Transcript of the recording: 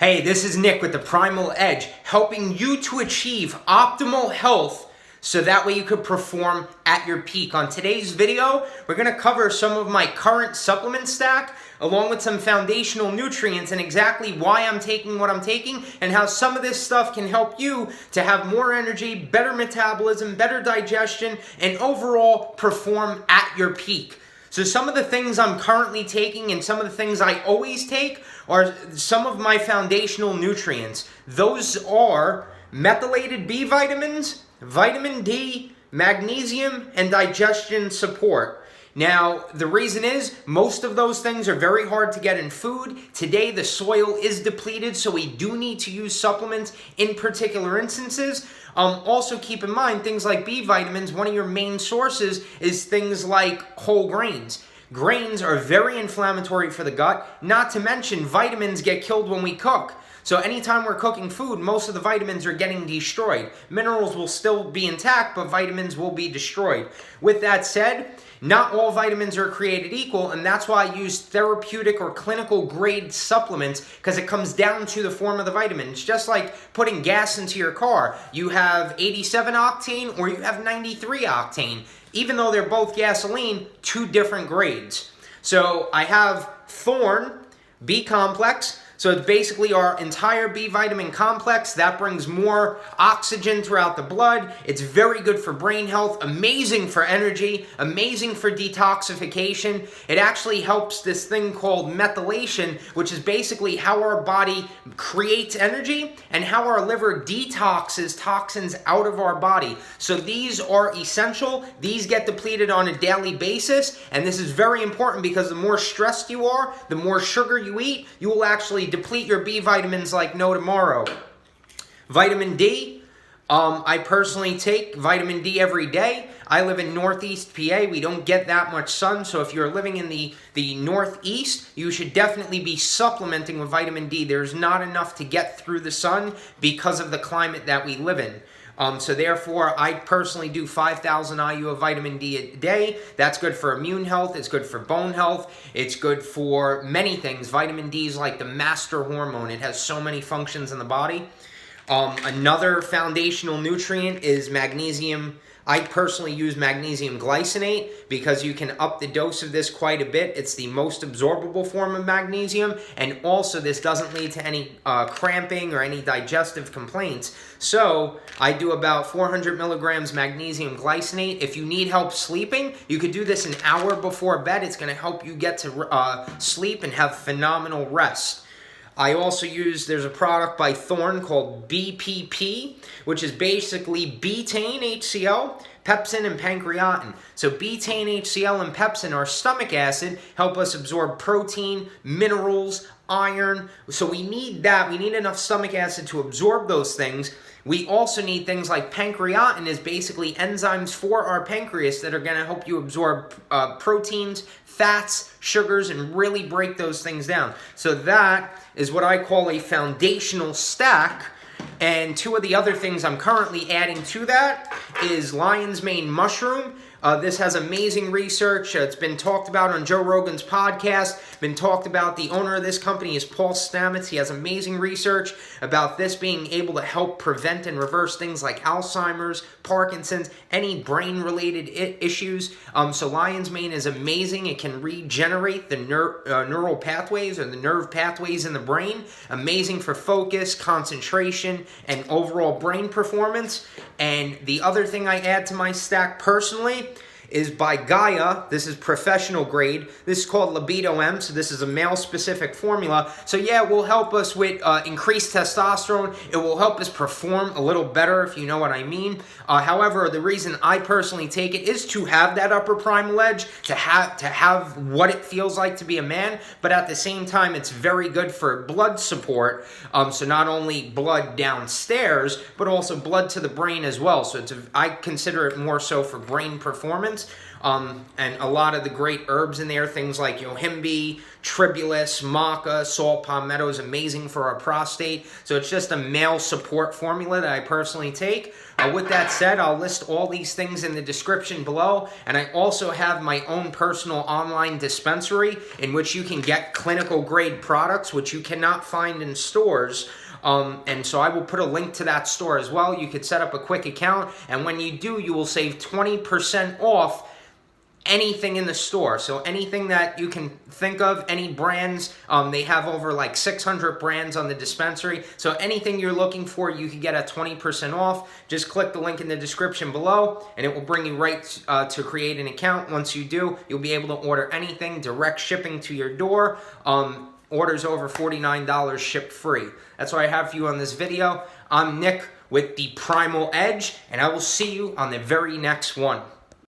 Hey, this is Nick with the Primal Edge, helping you to achieve optimal health so that way you could perform at your peak. On today's video, we're going to cover some of my current supplement stack, along with some foundational nutrients and exactly why I'm taking what I'm taking and how some of this stuff can help you to have more energy, better metabolism, better digestion, and overall perform at your peak. So some of the things I'm currently taking and some of the things I always take are some of my foundational nutrients. Those are methylated B vitamins, vitamin D, magnesium, and digestion support. Now, the reason is most of those things are very hard to get in food. Today, the soil is depleted, so we do need to use supplements in particular instances. Also, keep in mind, things like B vitamins, one of your main sources is things like whole grains. Grains are very inflammatory for the gut, not to mention vitamins get killed when we cook. So anytime we're cooking food, most of the vitamins are getting destroyed. Minerals will still be intact, but vitamins will be destroyed. With that said, not all vitamins are created equal, and that's why I use therapeutic or clinical grade supplements, because it comes down to the form of the vitamin. It's just like putting gas into your car. You have 87 octane or you have 93 octane. Even though they're both gasoline, two different grades. So I have Thorne B-complex. So it's basically our entire B vitamin complex that brings more oxygen throughout the blood. It's very good for brain health, amazing for energy, amazing for detoxification. It actually helps this thing called methylation, which is basically how our body creates energy and how our liver detoxes toxins out of our body. So these are essential. These get depleted on a daily basis, and this is very important because the more stressed you are, the more sugar you eat, you will actually deplete your B vitamins like no tomorrow. Vitamin D, I personally take vitamin D every day. I live in Northeast PA. We don't get that much sun, so if you're living in the Northeast, you should definitely be supplementing with vitamin D. There's not enough to get through the sun because of the climate that we live in. So therefore, I personally do 5,000 IU of vitamin D a day. That's good for immune health. It's good for bone health. It's good for many things. Vitamin D is like the master hormone. It has so many functions in the body. Another foundational nutrient is magnesium. I personally use magnesium glycinate because you can up the dose of this quite a bit. It's the most absorbable form of magnesium, and also this doesn't lead to any cramping or any digestive complaints. So I do about 400 milligrams magnesium glycinate. If you need help sleeping, you could do this an hour before bed. It's going to help you get to sleep and have phenomenal rest. I also use, there's a product by Thorne called B.P.P, which is basically betaine HCl, pepsin, and pancreatin. So betaine HCl and pepsin, our stomach acid, help us absorb protein, minerals, iron. So we need that. We need enough stomach acid to absorb those things. We also need things like pancreatin is basically enzymes for our pancreas that are going to help you absorb proteins, fats, sugars, and really break those things down. So that is what I call a foundational stack. And two of the other things I'm currently adding to that is lion's mane mushroom. This has amazing research. It's been talked about on Joe Rogan's podcast. Been talked about. The owner of this company is Paul Stamets. He has amazing research about this being able to help prevent and reverse things like Alzheimer's, Parkinson's, any brain-related issues. So lion's mane is amazing. It can regenerate the neural pathways or the nerve pathways in the brain. Amazing for focus, concentration, and overall brain performance. And the other thing I add to my stack personally is by Gaia. This is professional grade. This is called Libido M, so this is a male-specific formula. So yeah, it will help us with increased testosterone. It will help us perform a little better, if you know what I mean. However, the reason I personally take it is to have that upper primal edge, to have what it feels like to be a man, but at the same time, it's very good for blood support. So not only blood downstairs, but also blood to the brain as well. So I consider it more so for brain performance. and a lot of the great herbs in there, things like yohimbe, tribulus, maca, saw palmetto is amazing for our prostate. So it's just a male support formula that I personally take. With that said, I'll list all these things in the description below, and I also have my own personal online dispensary in which you can get clinical grade products which you cannot find in stores. And so I will put a link to that store as well. You could set up a quick account, and when you do, you will save 20% off anything in the store. So anything that you can think of, any brands, they have over like 600 brands on the dispensary. So anything you're looking for, you can get at 20% off. Just click the link in the description below, and it will bring you right to create an account. Once you do, you'll be able to order anything, direct shipping to your door. Orders over $49 shipped free. That's what I have for you on this video. I'm Nick with the Primal Edge, and I will see you on the very next one.